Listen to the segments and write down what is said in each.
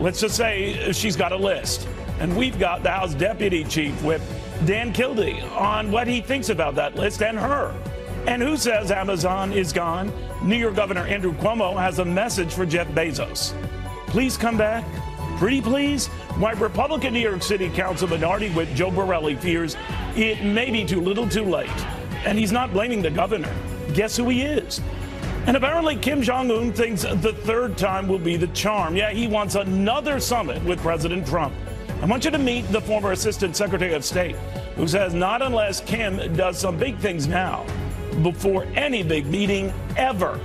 let's just say she's got a list. And we've got the House Deputy Chief Whip, Dan Kildee, on what he thinks about that list and her. And who says Amazon is gone? New York Governor Andrew Cuomo has a message for Jeff Bezos. Please come back. Pretty please? Why Republican New York City Council Minority Whip Joe Borelli fears it may be too little too late. And he's not blaming the governor. Guess who he is? And apparently Kim Jong-un thinks the third time will be the charm. Yeah, he wants another summit with President Trump. I want you to meet the former Assistant Secretary of State, who says not unless Kim does some big things now, before any big meeting ever,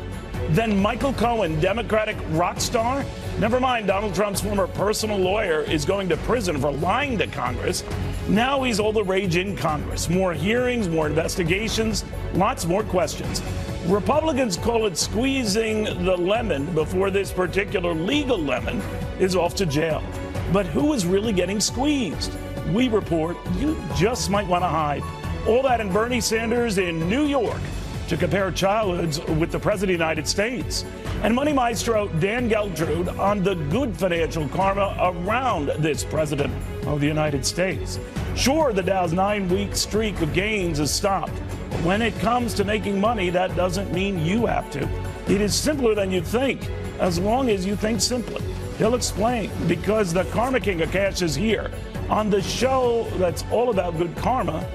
then Michael Cohen, Democratic rock star, never mind Donald Trump's former personal lawyer, is going to prison for lying to Congress. Now he's all the rage in Congress. More hearings, more investigations, lots more questions. Republicans call it squeezing the lemon before this particular legal lemon is off to jail. But who is really getting squeezed? We report you just might want to hide. All that and Bernie Sanders in New York to compare childhoods with the President of the United States. And Money Maestro Dan Geltrude on the good financial karma around this President of the United States. Sure, the Dow's 9-week streak of gains has stopped. But when it comes to making money, that doesn't mean you have to. It is simpler than you think, as long as you think simply. He'll explain, because the Karma King of Cash is here on the show that's all about good karma,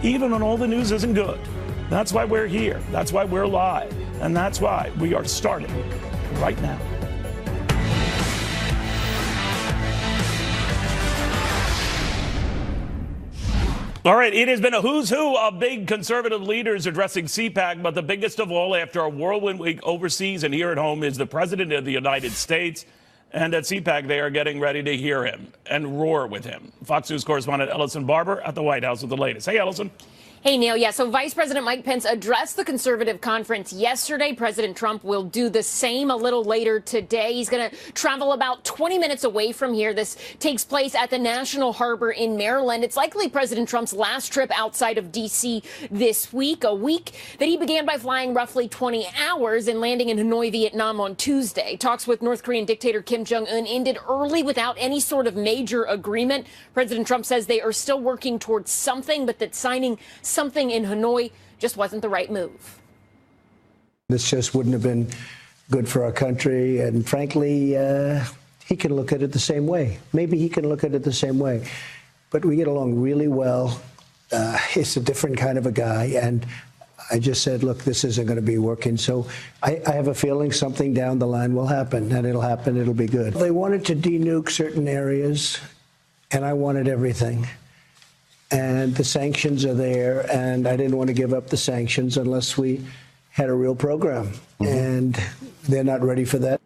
even when all the news isn't good. That's why we're here. That's why we're live. And that's why we are starting right now. All right, it has been a who's who of big conservative leaders addressing CPAC, but the biggest of all after a whirlwind week overseas and here at home is the President of the United States. And at CPAC, they are getting ready to hear him and roar with him. Fox News correspondent Ellison Barber at the White House with the latest. Hey, Ellison. Hey, Neil. Yeah, so Vice President Mike Pence addressed the conservative conference yesterday. President Trump will do the same a little later today. He's going to travel about 20 minutes away from here. This takes place at the National Harbor in Maryland. It's likely President Trump's last trip outside of D.C. this week, a week that he began by flying roughly 20 hours and landing in Hanoi, Vietnam on Tuesday. Talks with North Korean dictator Kim Jong-un ended early without any sort of major agreement. President Trump says they are still working towards something, but that signing something in Hanoi just wasn't the right move. This just wouldn't have been good for our country. And frankly, he can look at it the same way. Maybe he can look at it the same way. But we get along really well. He's a different kind of a guy. And I just said, look, this isn't going to be working. So I have a feeling something down the line will happen. And it'll happen. It'll be good. They wanted to denuke certain areas. And I wanted everything. And the sanctions are there, and I didn't want to give up the sanctions unless we had a real program. And they're not ready for that.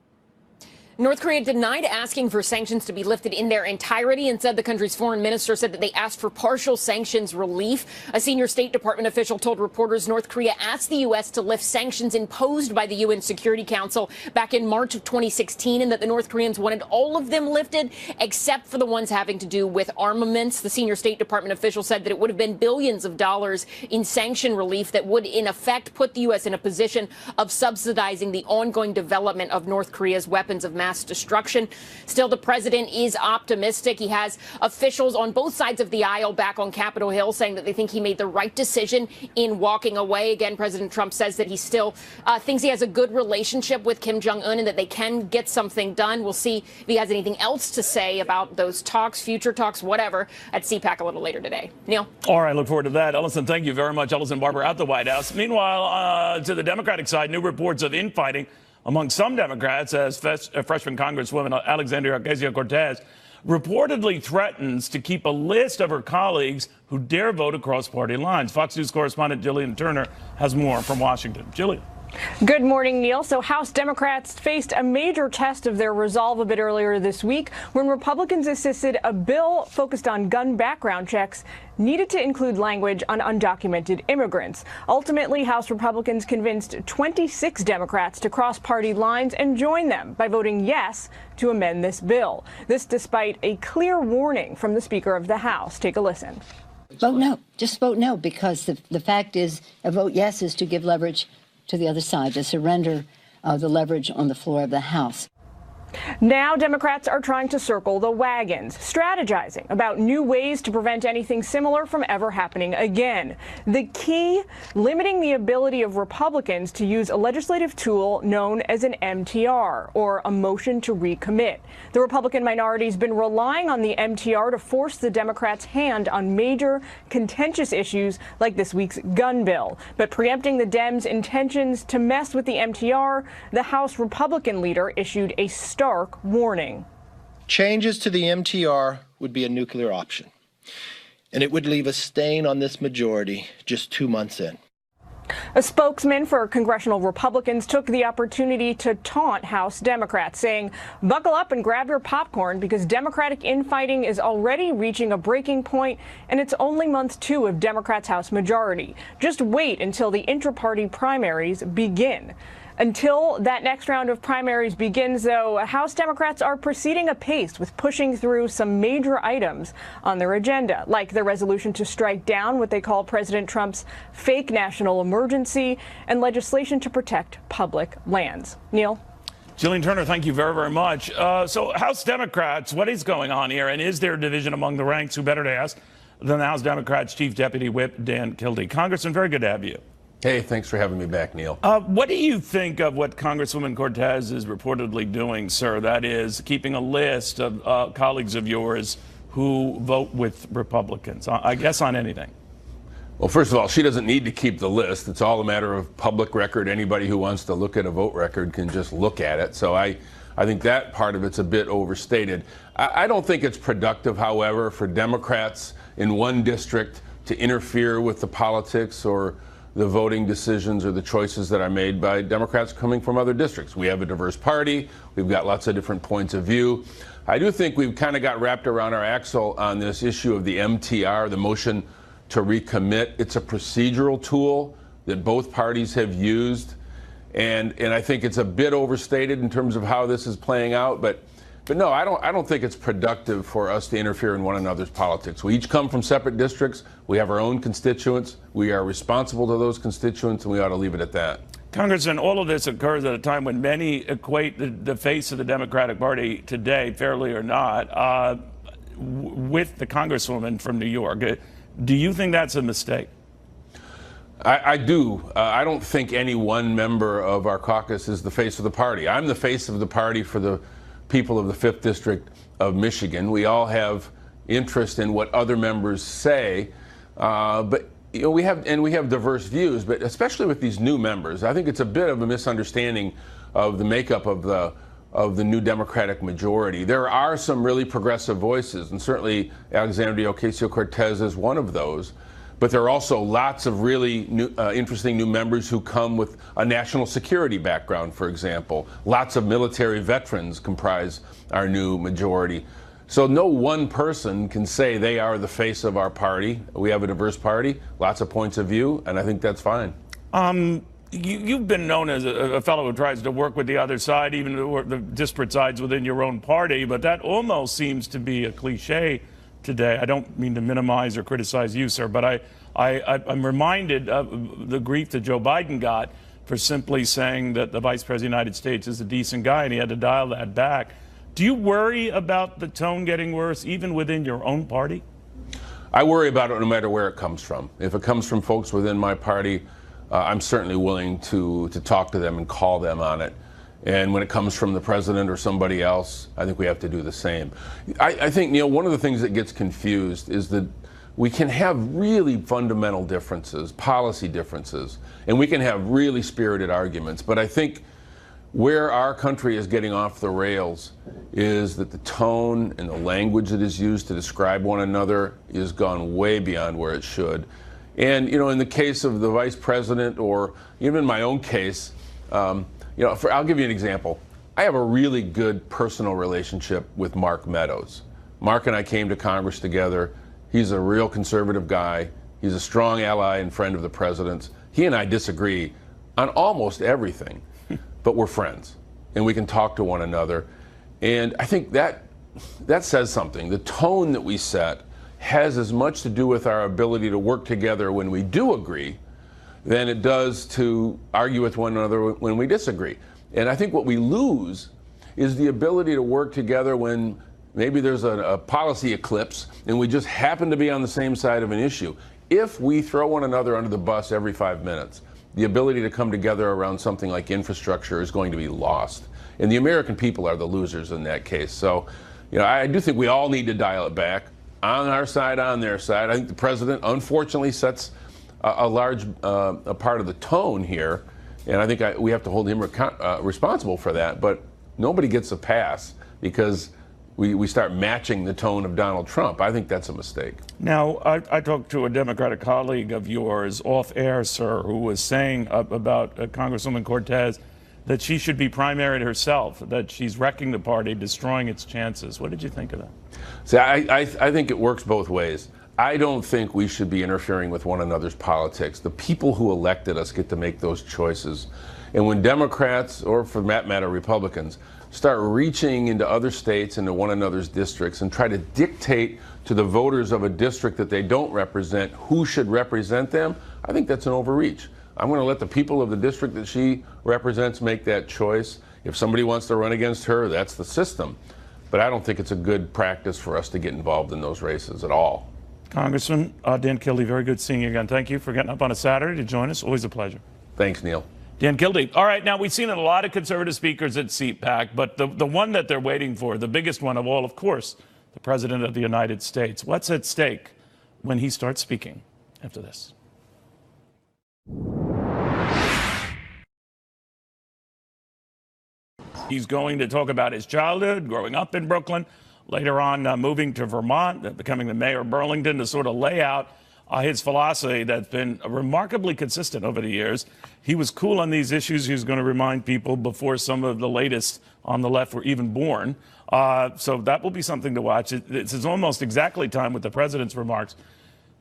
North Korea denied asking for sanctions to be lifted in their entirety and said the country's foreign minister said that they asked for partial sanctions relief. A senior State Department official told reporters North Korea asked the U.S. to lift sanctions imposed by the UN Security Council back in March of 2016 and that the North Koreans wanted all of them lifted except for the ones having to do with armaments. The senior State Department official said that it would have been billions of dollars in sanction relief that would in effect put the U.S. in a position of subsidizing the ongoing development of North Korea's weapons of mass destruction. Still, the president is optimistic. He has officials on both sides of the aisle back on Capitol Hill saying that they think he made the right decision in walking away. Again, President Trump says that he still thinks he has a good relationship with Kim Jong-un and that they can get something done. We'll see if he has anything else to say about those talks, future talks, whatever, at CPAC a little later today. Neil? All right, look forward to that. Ellison, thank you very much. Ellison Barber at the White House. Meanwhile, to the Democratic side, new reports of infighting among some Democrats as freshman Congresswoman Alexandria Ocasio-Cortez reportedly threatens to keep a list of her colleagues who dare vote across party lines. Fox News correspondent Jillian Turner has more from Washington. Jillian. Good morning, Neil. So House Democrats faced a major test of their resolve a bit earlier this week when Republicans insisted a bill focused on gun background checks needed to include language on undocumented immigrants. Ultimately, House Republicans convinced 26 Democrats to cross party lines and join them by voting yes to amend this bill. This despite a clear warning from the Speaker of the House. Take a listen. Vote no. Just vote no, because the fact is a vote yes is to give leverage to the other side, to surrender the leverage on the floor of the House. Now Democrats are trying to circle the wagons, strategizing about new ways to prevent anything similar from ever happening again. The key, limiting the ability of Republicans to use a legislative tool known as an MTR, or a motion to recommit. The Republican minority's been relying on the MTR to force the Democrats' hand on major contentious issues like this week's gun bill. But preempting the Dems' intentions to mess with the MTR, the House Republican leader issued a stark warning. Changes to the MTR would be a nuclear option, and it would leave a stain on this majority just 2 months in. A spokesman for congressional Republicans took the opportunity to taunt House Democrats, saying, "Buckle up and grab your popcorn because Democratic infighting is already reaching a breaking point, and it's only month 2 of Democrats' House majority. Just wait until the intra-party primaries begin." Until that next round of primaries begins, though, House Democrats are proceeding apace with pushing through some major items on their agenda, like the resolution to strike down what they call President Trump's fake national emergency and legislation to protect public lands. Neil? Jillian Turner, thank you very, very much. So House Democrats, what is going on here? And is there a division among the ranks? Who better to ask than the House Democrats' Chief Deputy Whip, Dan Kildee. Congressman, very good to have you. Hey, thanks for having me back, Neil. What do you think of what Congresswoman Cortez is reportedly doing, sir? That is, keeping a list of colleagues of yours who vote with Republicans, I guess on anything. Well, first of all, she doesn't need to keep the list. It's all a matter of public record. Anybody who wants to look at a vote record can just look at it. So I think that part of it's a bit overstated. I don't think it's productive, however, for Democrats in one district to interfere with the politics or the voting decisions or the choices that are made by Democrats coming from other districts. We have a diverse party. We've got lots of different points of view. I do think we've kind of got wrapped around our axle on this issue of the MTR, the motion to recommit. It's a procedural tool that both parties have used, and I think it's a bit overstated in terms of how this is playing out. But no, I don't think it's productive for us to interfere in one another's politics. We each come from separate districts. We have our own constituents. We are responsible to those constituents, and we ought to leave it at that. Congressman, all of this occurs at a time when many equate the face of the Democratic Party today, fairly or not, with the Congresswoman from New York. Do you think that's a mistake? I do. I don't think any one member of our caucus is the face of the party. I'm the face of the party for the people of the 5th District of Michigan. We all have interest in what other members say, but we have diverse views. But especially with these new members, I think it's a bit of a misunderstanding of the makeup of the new Democratic majority. There are some really progressive voices, and certainly Alexandria Ocasio-Cortez is one of those. But there are also lots of really new, interesting new members who come with a national security background, for example. Lots of military veterans comprise our new majority. So no one person can say they are the face of our party. We have a diverse party, lots of points of view, and I think that's fine. You've been known as a fellow who tries to work with the other side, even the disparate sides within your own party, but that almost seems to be a cliche today. I don't mean to minimize or criticize you, sir, but I'm reminded of the grief that Joe Biden got for simply saying that the Vice President of the United States is a decent guy, and he had to dial that back. Do you worry about the tone getting worse, even within your own party? I worry about it no matter where it comes from. If it comes from folks within my party, I'm certainly willing to talk to them and call them on it. And when it comes from the president or somebody else, I think we have to do the same. I think, Neil, one of the things that gets confused is that we can have really fundamental differences, policy differences, and we can have really spirited arguments. But I think where our country is getting off the rails is that the tone and the language that is used to describe one another is gone way beyond where it should. And, in the case of the vice president, or even in my own case, I'll give you an example. I have a really good personal relationship with Mark Meadows. Mark and I came to Congress together. He's a real conservative guy. He's a strong ally and friend of the president's. He and I disagree on almost everything, but we're friends, and we can talk to one another. And I think that says something. The tone that we set has as much to do with our ability to work together when we do agree than it does to argue with one another when we disagree. And I think what we lose is the ability to work together when maybe there's a policy eclipse and we just happen to be on the same side of an issue. If we throw one another under the bus every 5 minutes, the ability to come together around something like infrastructure is going to be lost. And the American people are the losers in that case. So, I do think we all need to dial it back on our side, on their side. I think the president, unfortunately, sets a large a part of the tone here. And I think we have to hold him responsible for that. But nobody gets a pass because we start matching the tone of Donald Trump. I think that's a mistake. Now, I talked to a Democratic colleague of yours off air, sir, who was saying about Congresswoman Cortez that she should be primaried herself, that she's wrecking the party, destroying its chances. What did you think of that? See, I think it works both ways. I don't think we should be interfering with one another's politics. The people who elected us get to make those choices. And when Democrats, or for that matter, Republicans, start reaching into other states, into one another's districts, and try to dictate to the voters of a district that they don't represent who should represent them, I think that's an overreach. I'm going to let the people of the district that she represents make that choice. If somebody wants to run against her, that's the system. But I don't think it's a good practice for us to get involved in those races at all. Congressman Dan Kildee, very good seeing you again. Thank you for getting up on a Saturday to join us. Always a pleasure. Thanks, Neil. Dan Kildee. All right, now we've seen a lot of conservative speakers at CPAC, but the one that they're waiting for, the biggest one of all, of course, the President of the United States. What's at stake when he starts speaking after this? He's going to talk about his childhood, growing up in Brooklyn, later on moving to Vermont, becoming the mayor of Burlington, to sort of lay out his philosophy that's been remarkably consistent over the years. He was cool on these issues. He was going to remind people before some of the latest on the left were even born. So that will be something to watch. It's almost exactly time with the president's remarks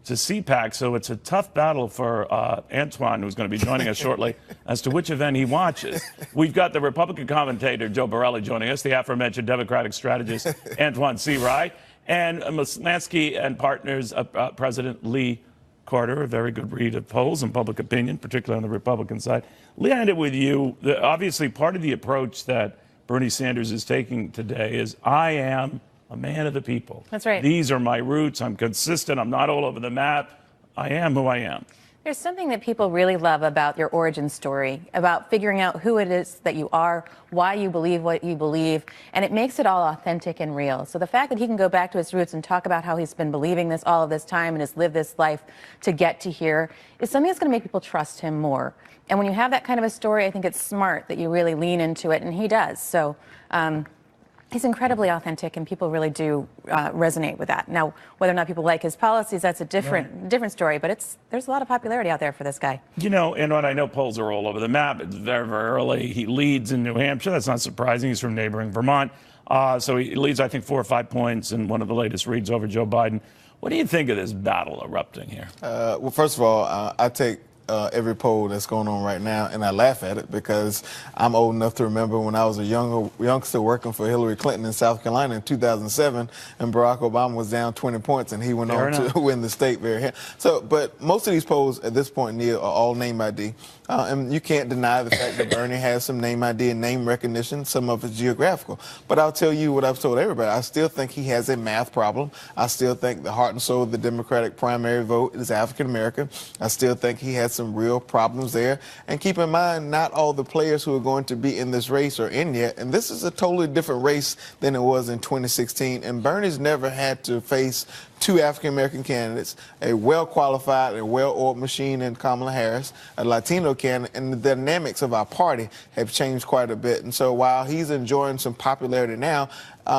to CPAC, so it's a tough battle for Antoine, who's going to be joining us shortly, as to which event he watches. We've got the Republican commentator, Joe Borelli, joining us, the aforementioned Democratic strategist, Antoine C. Wright, and Maslansky and Partners President Lee Carter, a very good read of polls and public opinion, particularly on the Republican side. Lee, I ended with you. Obviously, part of the approach that Bernie Sanders is taking today is, I am a man of the people. That's right. These are my roots. I'm consistent. I'm not all over the map. I am who I am. There's something that people really love about your origin story, about figuring out who it is that you are, why you believe what you believe, and it makes it all authentic and real. So the fact that he can go back to his roots and talk about how he's been believing this all of this time and has lived this life to get to here is something that's going to make people trust him more. And when you have that kind of a story, I think it's smart that you really lean into it, and he does. So he's incredibly authentic, and people really do resonate with that. Now, whether or not people like his policies, that's a different story. But there's a lot of popularity out there for this guy. You know, and I know polls are all over the map. It's very, very early. He leads in New Hampshire. That's not surprising. He's from neighboring Vermont. So he leads, I think, 4 or 5 points in one of the latest reads over Joe Biden. What do you think of this battle erupting here? Well, first of all, I take every poll that's going on right now, and I laugh at it because I'm old enough to remember when I was a youngster working for Hillary Clinton in South Carolina in 2007, and Barack Obama was down 20 points, and he went on to win the state very. So, but most of these polls at this point, Neil, are all name ID. And you can't deny the fact that Bernie has some name ID and name recognition, some of it's geographical. But I'll tell you what I've told everybody. I still think he has a math problem. I still think the heart and soul of the Democratic primary vote is African American. I still think he has some real problems there. And keep in mind, not all the players who are going to be in this race are in yet. And this is a totally different race than it was in 2016. And Bernie's never had to face 2 African-American candidates, a well-qualified and well-oiled machine in Kamala Harris, a Latino candidate, and the dynamics of our party have changed quite a bit. And so while he's enjoying some popularity now,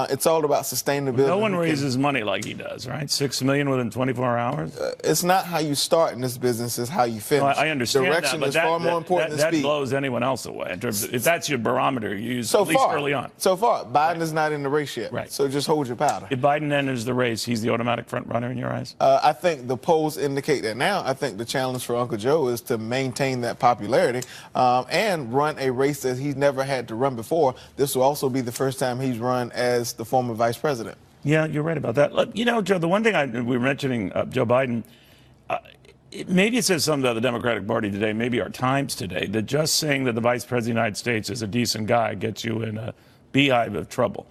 it's all about sustainability. No one raises money like he does, right? $6 million within 24 hours? It's not how you start in this business, it's how you finish. Well, I understand Direction that, but is far more important than speed. That blows anyone else away. In terms of, if that's your barometer, you use at least early on. So far, Biden is not in the race yet. Right. So just hold your powder. If Biden enters the race, he's the automatic front runner in your eyes? I think the polls indicate that now. I think the challenge for Uncle Joe is to maintain that popularity and run a race that he's never had to run before. This will also be the first time he's run as the former vice president. Yeah, you're right about that. You know, Joe, the one thing we were mentioning, Joe Biden, maybe it says something about the Democratic Party today, maybe our times today, that just saying that the vice president of the United States is a decent guy gets you in a beehive of trouble.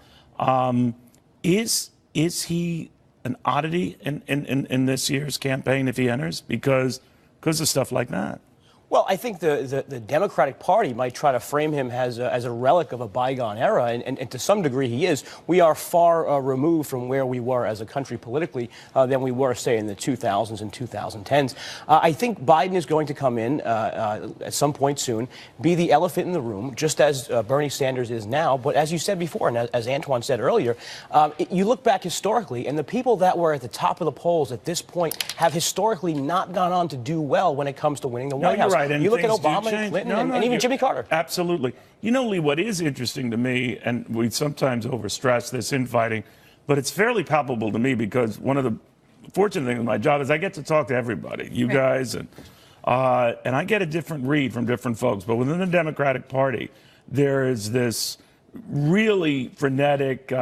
Is he an oddity in this year's campaign if he enters because of stuff like that? Well, I think the Democratic Party might try to frame him as a relic of a bygone era, and to some degree he is. We are far removed from where we were as a country politically than we were, say, in the 2000s and 2010s. I think Biden is going to come in at some point soon, be the elephant in the room, just as Bernie Sanders is now. But as you said before, and as Antoine said earlier, you look back historically, and the people that were at the top of the polls at this point have historically not gone on to do well when it comes to winning the White House. Right, and you look at Obama and Clinton and even Jimmy Carter. Absolutely. You know, Lee, what is interesting to me, and we sometimes overstress this infighting, but it's fairly palpable to me because one of the fortunate things with my job is I get to talk to everybody, you guys, and I get a different read from different folks. But within the Democratic Party, there is this really frenetic,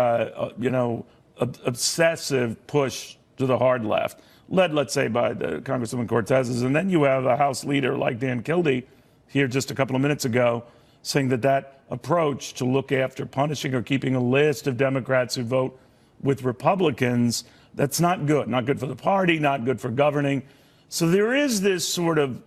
obsessive push to the hard left, led, let's say, by the Congresswoman Cortez's. And then you have a House leader like Dan Kildee here just a couple of minutes ago saying that approach to look after punishing or keeping a list of Democrats who vote with Republicans, that's not good. Not good for the party, not good for governing. So there is this sort of,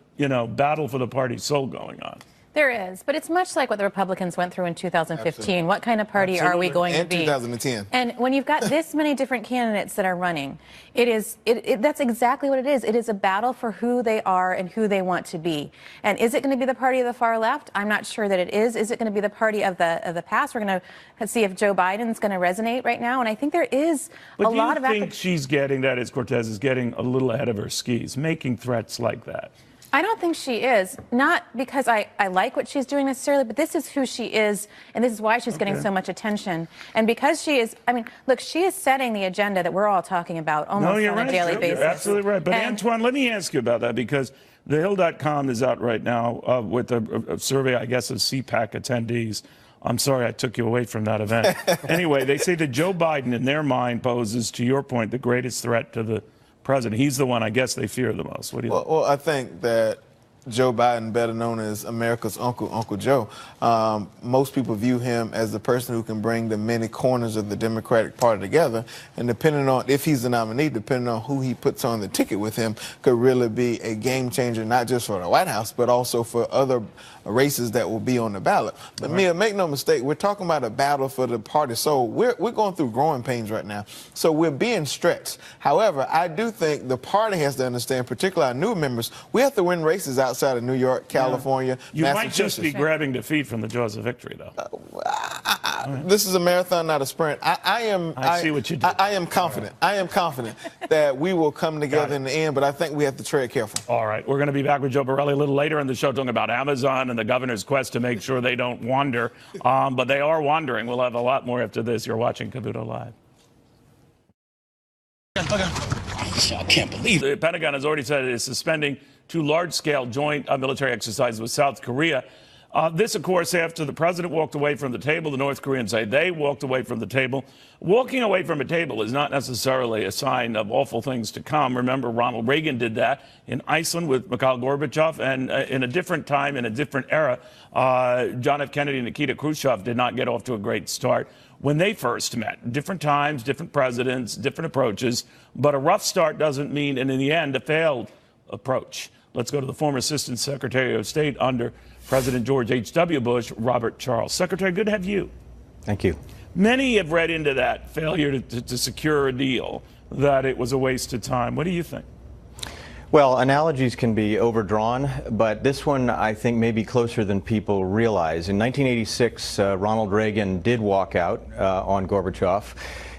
battle for the party's soul going on. There is, but it's much like what the Republicans went through in 2015. Absolutely. What kind of party are we going to be? 2010. And when you've got this many different candidates that are running, that's exactly what it is. It is a battle for who they are and who they want to be. And is it going to be the party of the far left? I'm not sure that it is. Is it going to be the party of the past? We're going to see if Joe Biden's going to resonate right now. And I think there is a lot of. But do you think she's getting, that is, Cortez is getting a little ahead of her skis, making threats like that? I don't think she is, not because I like what she's doing necessarily, but this is who she is, and this is why she's getting so much attention. And because she is, look, she is setting the agenda that we're all talking about almost on a daily basis. You're absolutely right. But Antoine, let me ask you about that, because thehill.com is out right now with a survey, I guess, of CPAC attendees. I'm sorry I took you away from that event. Anyway, they say that Joe Biden, in their mind, poses, to your point, the greatest threat to the president. He's the one, I guess, they fear the most. What do you think? Well, I think that Joe Biden, better known as America's Uncle Joe, most people view him as the person who can bring the many corners of the Democratic Party together. And depending on if he's the nominee, depending on who he puts on the ticket with him, could really be a game changer, not just for the White House, but also for other races that will be on the ballot. But Mia, make no mistake, we're talking about a battle for the party soul. We're going through growing pains right now, so we're being stretched. However, I do think the party has to understand, particularly our new members, we have to win races outside of New York, California, You Massachusetts. might just be grabbing defeat from the jaws of victory, though. This is a marathon, not a sprint. I see what you did. I am confident. I am confident that we will come together in the end, but I think we have to tread careful. All right. We're going to be back with Joe Borelli a little later in the show talking about Amazon and the governor's quest to make sure they don't wander. But they are wandering. We'll have a lot more after this. You're watching Cavuto Live. I can't believe it. The Pentagon has already said it is suspending 2 large-scale joint military exercises with South Korea. This, of course, after the president walked away from the table. The North Koreans say they walked away from the table. Walking away from a table is not necessarily a sign of awful things to come. Remember, Ronald Reagan did that in Iceland with Mikhail Gorbachev, and in a different time, in a different era, John F. Kennedy and Nikita Khrushchev did not get off to a great start when they first met. Different times, different presidents, different approaches, but a rough start doesn't mean, and in the end, a failed approach. Let's go to the former Assistant Secretary of State under President George H.W. Bush, Robert Charles. Secretary, good to have you. Thank you. Many have read into that failure to secure a deal that it was a waste of time. What do you think? Well, analogies can be overdrawn, but this one I think may be closer than people realize. In 1986, Ronald Reagan did walk out on Gorbachev.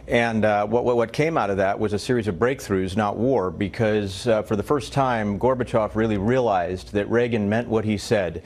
And what came out of that was a series of breakthroughs, not war, because for the first time, Gorbachev really realized that Reagan meant what he said.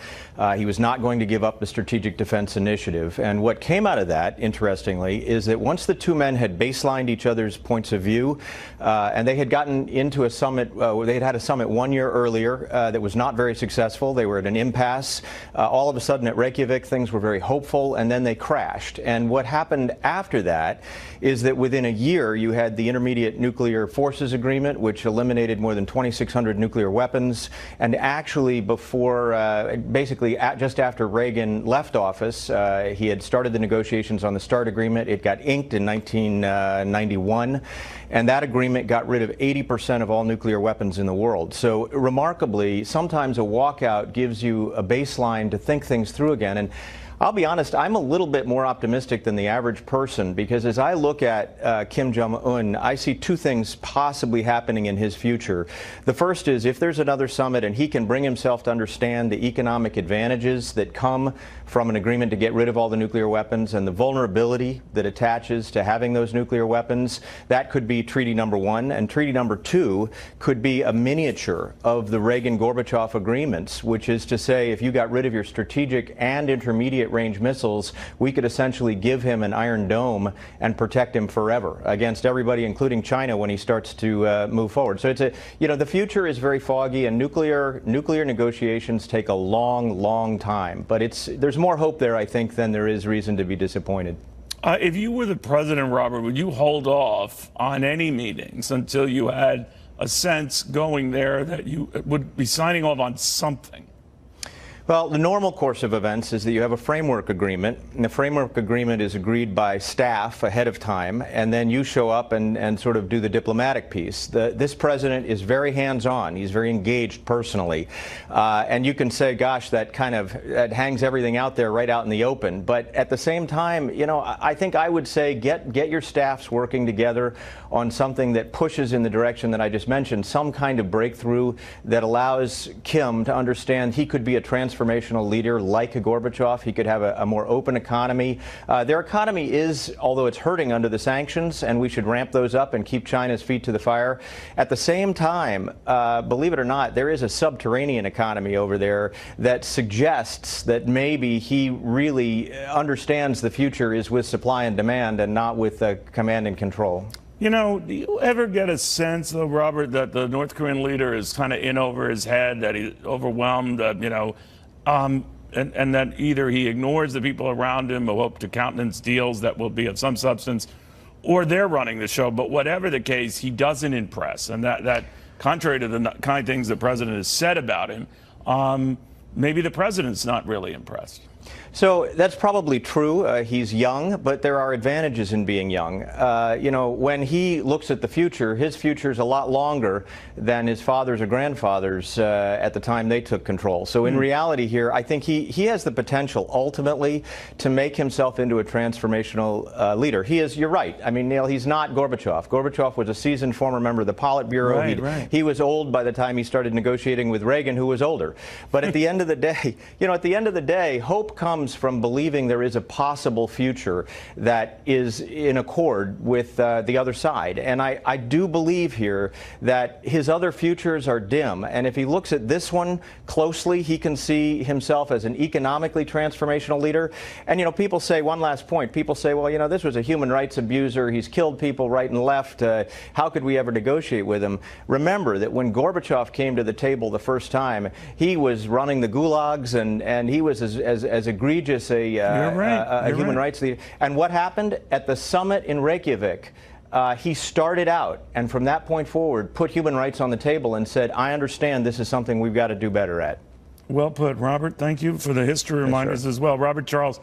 He was not going to give up the Strategic Defense Initiative. And what came out of that, interestingly, is that once the two men had baselined each other's points of view, and they had gotten into a summit, they had had a summit 1 year earlier that was not very successful. They were at an impasse. All of a sudden at Reykjavik, things were very hopeful, and then they crashed. And what happened after that is that within a year you had the Intermediate Nuclear Forces Agreement, which eliminated more than 2,600 nuclear weapons. And actually before, just after Reagan left office, he had started the negotiations on the START agreement. It got inked in 1991. And that agreement got rid of 80% of all nuclear weapons in the world. So remarkably, sometimes a walkout gives you a baseline to think things through again. And I'll be honest, I'm a little bit more optimistic than the average person, because as I look at Kim Jong-un, I see two things possibly happening in his future. The first is, if there's another summit and he can bring himself to understand the economic advantages that come from an agreement to get rid of all the nuclear weapons and the vulnerability that attaches to having those nuclear weapons, that could be treaty number one. And treaty number two could be a miniature of the Reagan-Gorbachev agreements, which is to say, if you got rid of your strategic and intermediate range missiles, we could essentially give him an Iron Dome and protect him forever against everybody, including China, when he starts to move forward. So it's the future is very foggy, and nuclear negotiations take a long time. But there's more hope there, I think, than there is reason to be disappointed. If you were the president, Robert, would you hold off on any meetings until you had a sense going there that you would be signing off on something? Well, the normal course of events is that you have a framework agreement, and the framework agreement is agreed by staff ahead of time, and then you show up and sort of do the diplomatic piece. This president is very hands-on. He's very engaged personally. And you can say, gosh, that hangs everything out there right out in the open. But at the same time, I think I would say get your staffs working together on something that pushes in the direction that I just mentioned, some kind of breakthrough that allows Kim to understand he could be a transformational leader like a Gorbachev. He could have a more open economy. Their economy is, although it's hurting under the sanctions, and we should ramp those up and keep China's feet to the fire. At the same time, believe it or not, there is a subterranean economy over there that suggests that maybe he really understands the future is with supply and demand and not with command and control. Do you ever get a sense, though, Robert, that the North Korean leader is kind of in over his head, that he's overwhelmed, and that either he ignores the people around him who hope to countenance deals that will be of some substance, or they're running the show? But whatever the case, he doesn't impress. And that contrary to the kind of things the president has said about him, maybe the president's not really impressed. So that's probably true. He's young, but there are advantages in being young. When he looks at the future, his future is a lot longer than his father's or grandfather's at the time they took control. So in reality here, I think he has the potential ultimately to make himself into a transformational leader. You're right. I mean, Neil, he's not Gorbachev. Gorbachev was a seasoned former member of the Politburo. Right. He was old by the time he started negotiating with Reagan, who was older. But at the end of the day, hope comes from believing there is a possible future that is in accord with the other side. And I do believe here that his other futures are dim. And if he looks at this one closely, he can see himself as an economically transformational leader. And, people say, one last point, people say, well, this was a human rights abuser. He's killed people right and left. How could we ever negotiate with him? Remember that when Gorbachev came to the table the first time, he was running the gulags, and he was as egregious a human rights leader. And what happened at the summit in Reykjavik? He started out, and from that point forward, put human rights on the table and said, I understand this is something we've got to do better at. Well put, Robert. Thank you for the history reminders as well. Robert Charles,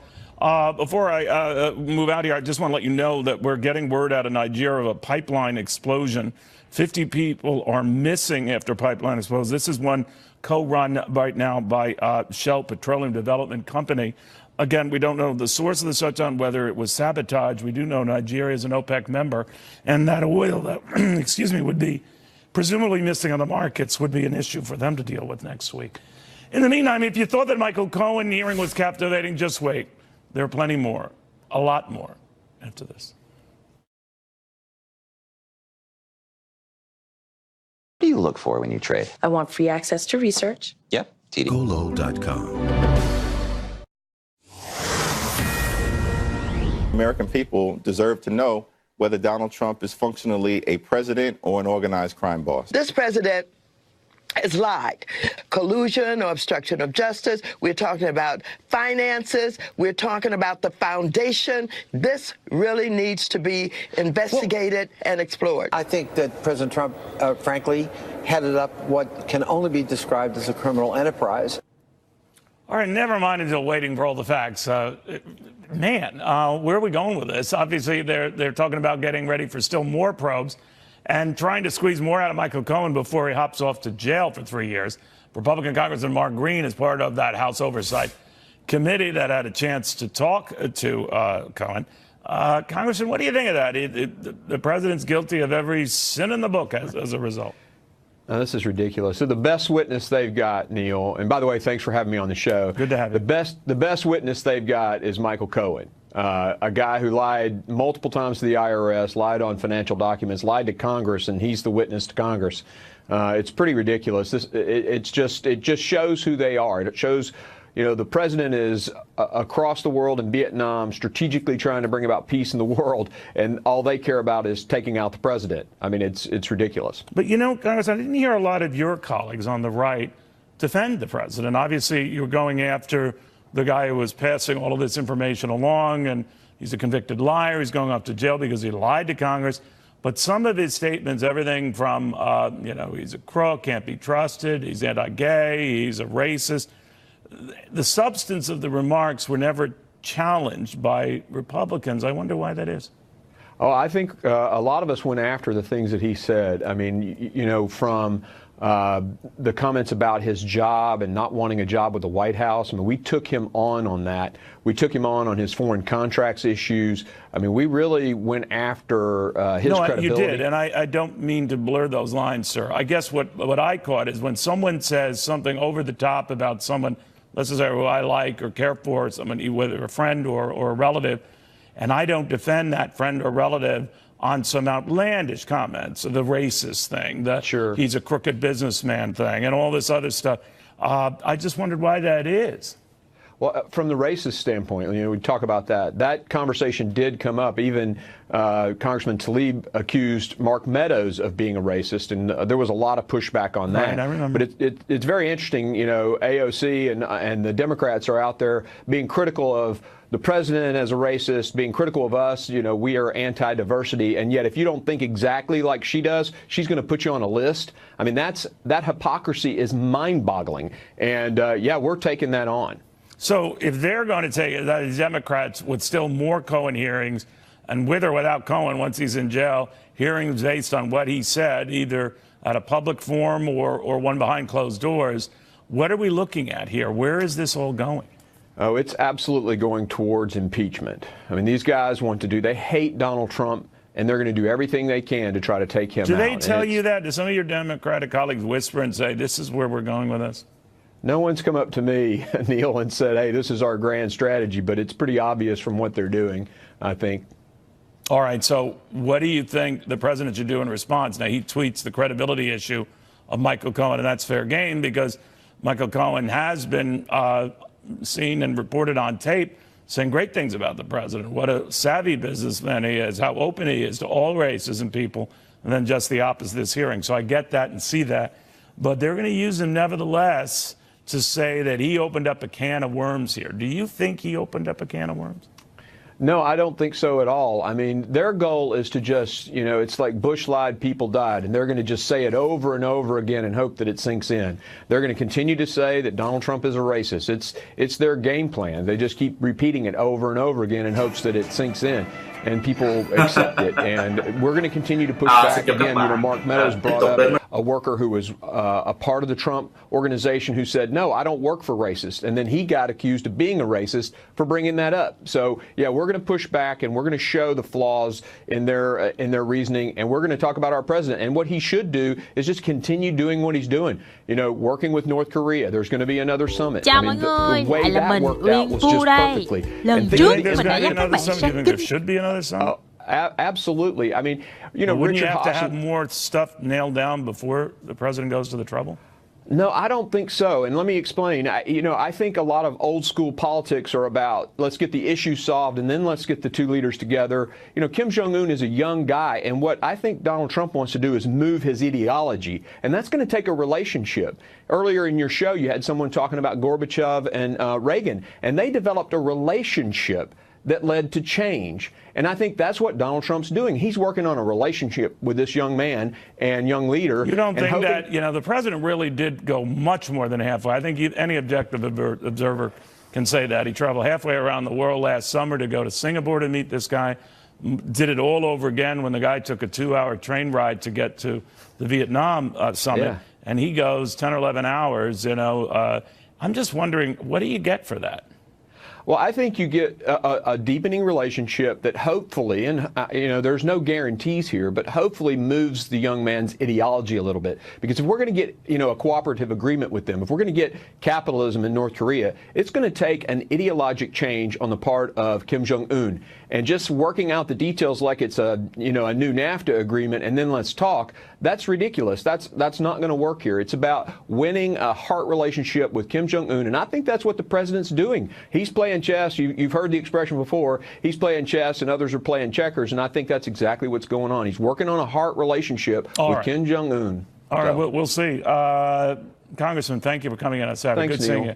before I move out here, I just want to let you know that we're getting word out of Nigeria of a pipeline explosion. 50 people are missing after pipeline explosion. This is one co-run right now by Shell Petroleum Development Company. Again, we don't know the source of the shutdown, whether it was sabotage. We do know Nigeria is an OPEC member, and that oil that, would be presumably missing on the markets would be an issue for them to deal with next week. In the meantime, if you thought that Michael Cohen hearing was captivating, just wait. There are plenty more, a lot more after this. What do you look for when you trade? I want free access to research. Yep, TD. Golo.com. American people deserve to know whether Donald Trump is functionally a president or an organized crime boss. This president has lied. Collusion or obstruction of justice. We're talking about finances. We're talking about the foundation. This really needs to be investigated and explored. I think that President Trump, frankly, headed up what can only be described as a criminal enterprise. All right, never mind until waiting for all the facts. Man, where are we going with this? Obviously, they're talking about getting ready for still more probes and trying to squeeze more out of Michael Cohen before he hops off to jail for 3 years. Republican Congressman Mark Green is part of that House Oversight Committee that had a chance to talk to Cohen. Congressman, what do you think of that? The president's guilty of every sin in the book as a result. Now, this is ridiculous. So the best witness they've got, Neil, and by the way, thanks for having me on the show. Good to have you. The best witness they've got is Michael Cohen, a guy who lied multiple times to the IRS, lied on financial documents, lied to Congress, and he's the witness to Congress. It's pretty ridiculous. It just shows who they are. It shows, the president is across the world in Vietnam, strategically trying to bring about peace in the world, and all they care about is taking out the president. I mean, it's ridiculous. But Congress, I didn't hear a lot of your colleagues on the right defend the president. Obviously, you're going after the guy who was passing all of this information along, and he's a convicted liar. He's going off to jail because he lied to Congress. But some of his statements, everything from, he's a crook, can't be trusted, he's anti-gay, he's a racist. The substance of the remarks were never challenged by Republicans. I wonder why that is. Oh, I think a lot of us went after the things that he said. I mean, from the comments about his job and not wanting a job with the White House. I mean, we took him on that. We took him on his foreign contracts issues. I mean, we really went after his credibility. You did, and I don't mean to blur those lines, sir. I guess what I caught is when someone says something over the top about someone, let's just say who I like or care for, someone, whether a friend or a relative, and I don't defend that friend or relative on some outlandish comments, the racist thing, he's a crooked businessman thing, and all this other stuff. I just wondered why that is. Well, from the racist standpoint, we talk about that. That conversation did come up. Even Congressman Tlaib accused Mark Meadows of being a racist, and there was a lot of pushback on that. Right, I remember. But it's very interesting. AOC and the Democrats are out there being critical of the president as a racist, being critical of us. We are anti-diversity, and yet if you don't think exactly like she does, she's going to put you on a list. I mean, that hypocrisy is mind-boggling, and we're taking that on. So if they're going to take it, the Democrats with still more Cohen hearings, and with or without Cohen, once he's in jail, hearings based on what he said, either at a public forum or one behind closed doors, what are we looking at here? Where is this all going? Oh, it's absolutely going towards impeachment. I mean, these guys they hate Donald Trump, and they're going to do everything they can to try to take him out. Do they tell you that? Do some of your Democratic colleagues whisper and say, this is where we're going with this? No one's come up to me, Neil, and said, hey, this is our grand strategy, but it's pretty obvious from what they're doing, I think. All right, so what do you think the president should do in response? Now, he tweets the credibility issue of Michael Cohen, and that's fair game because Michael Cohen has been seen and reported on tape saying great things about the president, what a savvy businessman he is, how open he is to all races and people, and then just the opposite this hearing. So I get that and see that. But they're going to use him nevertheless to say that he opened up a can of worms here. Do you think he opened up a can of worms? No, I don't think so at all. I mean, their goal is to just, it's like Bush lied, people died, and they're going to just say it over and over again and hope that it sinks in. They're going to continue to say that Donald Trump is a racist. It's their game plan. They just keep repeating it over and over again in hopes that it sinks in and people accept it. And we're going to continue to push back. Again, Mark Meadows brought up a worker who was a part of the Trump organization who said, no, I don't work for racists. And then he got accused of being a racist for bringing that up. So, we're going to push back and we're going to show the flaws in their reasoning. And we're going to talk about our president. And what he should do is just continue doing what he's doing, working with North Korea. There's going to be another summit. Chào mọi người, lại là mình Uyên Phu đây. Lần trước mình đã dắt các bạn sang kinh. Oh, absolutely. I mean, wouldn't Richard you have to Haas, have more stuff nailed down before the president goes to the trouble? No, I don't think so. And let me explain. I think a lot of old school politics are about let's get the issue solved and then let's get the two leaders together. Kim Jong-un is a young guy, and what I think Donald Trump wants to do is move his ideology, and that's going to take a relationship. Earlier in your show, you had someone talking about Gorbachev and Reagan, and they developed a relationship that led to change. And I think that's what Donald Trump's doing. He's working on a relationship with this young man and young leader. You don't think that, the president really did go much more than halfway? I think any objective observer can say that. He traveled halfway around the world last summer to go to Singapore to meet this guy, did it all over again when the guy took a 2-hour train ride to get to the Vietnam summit. Yeah. And he goes 10 or 11 hours, I'm just wondering, what do you get for that? Well, I think you get a deepening relationship that hopefully, and there's no guarantees here, but hopefully moves the young man's ideology a little bit. Because if we're going to get, a cooperative agreement with them, if we're going to get capitalism in North Korea, it's going to take an ideologic change on the part of Kim Jong-un. And just working out the details like it's a new NAFTA agreement and then let's talk, that's ridiculous. That's not going to work here. It's about winning a heart relationship with Kim Jong-un, and I think that's what the president's doing. He's playing chess. You've heard the expression before. He's playing chess and others are playing checkers, and I think that's exactly what's going on. He's working on a heart relationship with Kim Jong-un. All right, we'll see. Congressman, thank you for coming in on Saturday. Thanks, Good seeing you.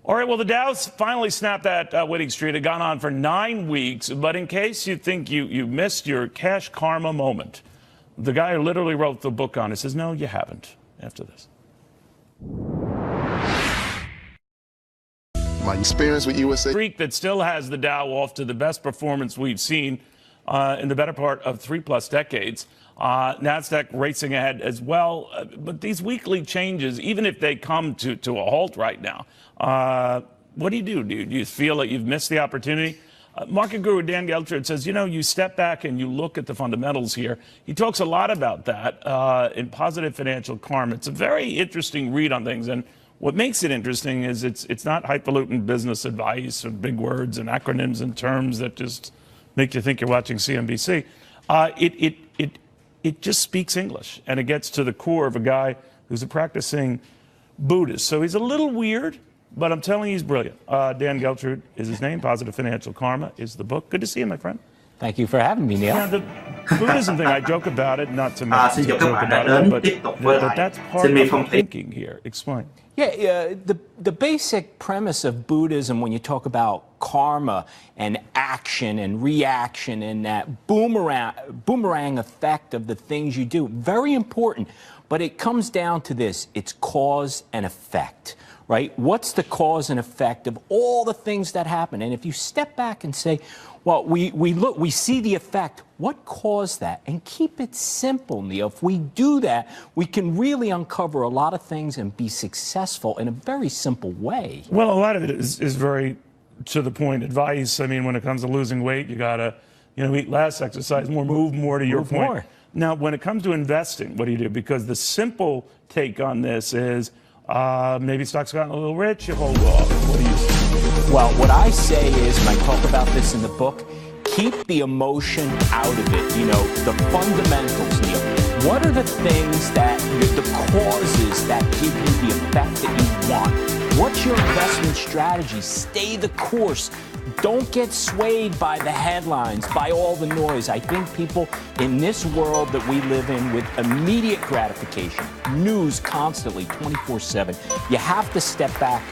All right, well, the Dow's finally snapped that winning streak. It had gone on for 9 weeks. But in case you think you missed your cash karma moment, the guy who literally wrote the book on it says, no, you haven't, after this. My experience with USA. Streak that still has the Dow off to the best performance we've seen in the better part of 3+ decades. NASDAQ racing ahead as well. But these weekly changes, even if they come to a halt right now, what do? Do you feel like you've missed the opportunity? Market guru Dan Geltrude says, you step back and you look at the fundamentals here. He talks a lot about that in Positive Financial Karma. It's a very interesting read on things. And what makes it interesting is it's not highfalutin business advice or big words and acronyms and terms that just make you think you're watching CNBC. It just speaks English, and it gets to the core of a guy who's a practicing Buddhist. So he's a little weird, but I'm telling you, he's brilliant. Dan Geltrude is his name. Positive Financial Karma is the book. Good to see you, my friend. Thank you for having me, Neil. Yeah, the Buddhism thing, I joke about it, not to joke about it, but that's part of the thinking here. Explain. Yeah, the basic premise of Buddhism, when you talk about karma and action and reaction and that boomerang effect of the things you do, very important. But it comes down to this: it's cause and effect, right? What's the cause and effect of all the things that happen? And if you step back and say, well, we see the effect. What caused that? And keep it simple, Neil. If we do that, we can really uncover a lot of things and be successful in a very simple way. Well, a lot of it is very to the point advice. I mean, when it comes to losing weight, you gotta, eat less, exercise more, move more. To your point. More. Now, when it comes to investing, what do you do? Because the simple take on this is maybe stocks gotten a little rich. You hold off. What do you say? Well, what I say is, and I talk about this in the book, keep the emotion out of it. The fundamentals, Neil. What are the things the causes that give you the effect that you want? What's your investment strategy? Stay the course. Don't get swayed by the headlines, by all the noise. I think people in this world that we live in with immediate gratification, news constantly, 24/7, you have to step back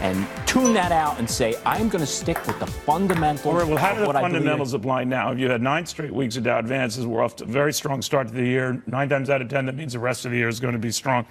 and tune that out and say, I'm going to stick with the fundamentals. All right, well, how do the what fundamentals apply now? If you had 9 straight weeks of Dow advances, we're off to a very strong start to the year. 9 times out of 10, that means the rest of the year is going to be strong.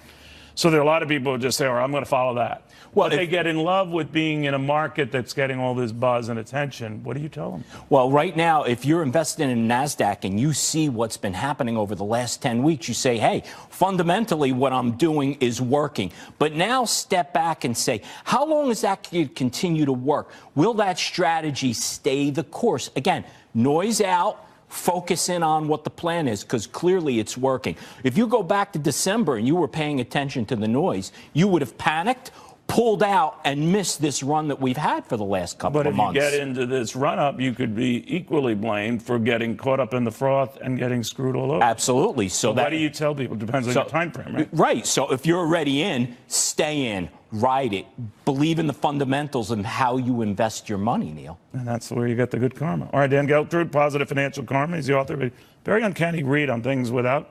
So there are a lot of people who just say, all right, I'm going to follow that. Well, they get in love with being in a market that's getting all this buzz and attention. What do you tell them? Well, right now, if you're invested in NASDAQ and you see what's been happening over the last 10 weeks, you say, hey, fundamentally what I'm doing is working. But now step back and say, how long is that going to continue to work? Will that strategy stay the course? Again, noise out. Focus in on what the plan is, because clearly it's working. If you go back to December and you were paying attention to the noise, you would have panicked, pulled out and missed this run that we've had for the last couple of months. But if you get into this run-up, you could be equally blamed for getting caught up in the froth and getting screwed all over. Absolutely. So what do you tell people? Depends on your time frame, right? Right. So if you're already in, stay in, ride it, believe in the fundamentals and how you invest your money, Neil. And that's where you get the good karma. All right, Dan Geltrude, Positive Financial Karma. He's the author of a very uncanny read on things without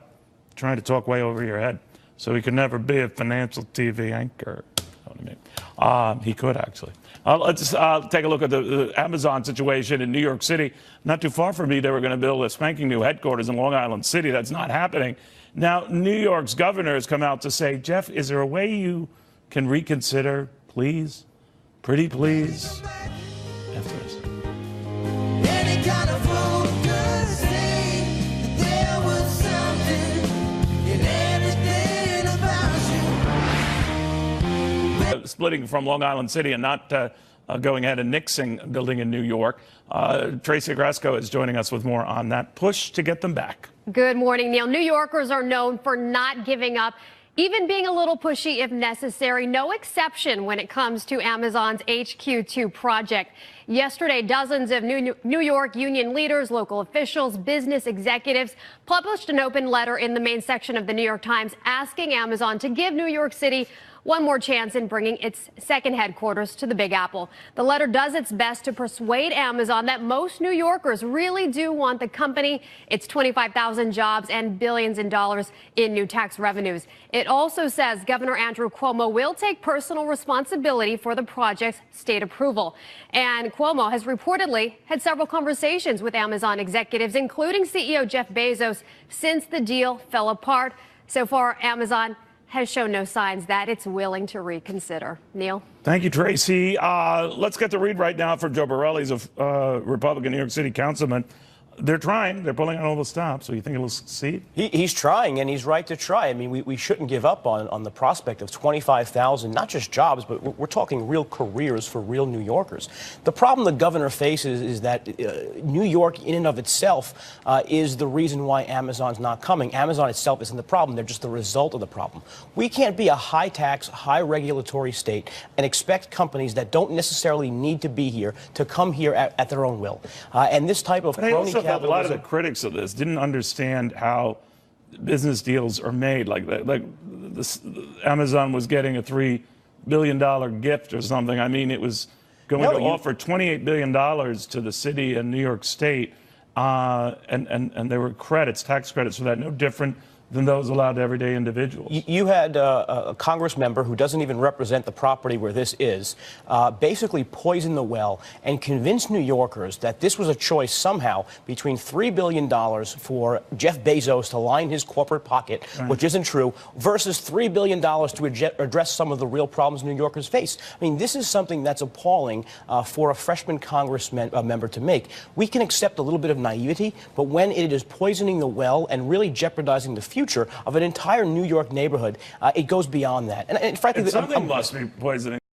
trying to talk way over your head. So he could never be a financial TV anchor. He could, actually. Let's take a look at the Amazon situation in New York City. Not too far from me, they were going to build a spanking new headquarters in Long Island City. That's not happening. Now, New York's governor has come out to say, Jeff, is there a way you can reconsider, please? Pretty please? After this. Any kind of fool could say that there was something in everything about you. Splitting from Long Island City and not going ahead and nixing building in New York. Tracy Grasco is joining us with more on that push to get them back. Good morning, Neil. New Yorkers are known for not giving up, even being a little pushy if necessary. No exception when it comes to Amazon's HQ2 project. Yesterday, dozens of New York union leaders, local officials, business executives published an open letter in the main section of the New York Times asking Amazon to give New York City one more chance in bringing its second headquarters to the Big Apple. The letter does its best to persuade Amazon that most New Yorkers really do want the company, its 25,000 jobs, and billions in dollars in new tax revenues. It also says Governor Andrew Cuomo will take personal responsibility for the project's state approval. And Cuomo has reportedly had several conversations with Amazon executives, including CEO Jeff Bezos, since the deal fell apart. So far, Amazon has shown no signs that it's willing to reconsider. Neil? Thank you, Tracy. Let's get the read right now from Joe Borelli, a Republican New York City councilman. They're trying. They're pulling out all the stops. So you think it'll succeed? He's trying, and he's right to try. I mean, we shouldn't give up on the prospect of 25,000, not just jobs, but we're talking real careers for real New Yorkers. The problem the governor faces is that New York, in and of itself, is the reason why Amazon's not coming. Amazon itself isn't the problem. They're just the result of the problem. We can't be a high-tax, high-regulatory state and expect companies that don't necessarily need to be here to come here at their own will. And this type of crony a lot of the critics of this didn't understand how business deals are made. Like Amazon was getting a $3 billion gift or something. I mean, it was going to offer $28 billion to the city and New York State, and there were credits, tax credits for that, no different than those allowed to everyday individuals. You had a Congress member who doesn't even represent the property where this is, basically poison the well and convince New Yorkers that this was a choice somehow between $3 billion for Jeff Bezos to line his corporate pocket, which isn't true, versus $3 billion to address some of the real problems New Yorkers face. I mean, this is something that's appalling for a freshman Congress member to make. We can accept a little bit of naivety, but when it is poisoning the well and really jeopardizing the future of an entire New York neighborhood, it goes beyond that. And frankly, something must be poisoning.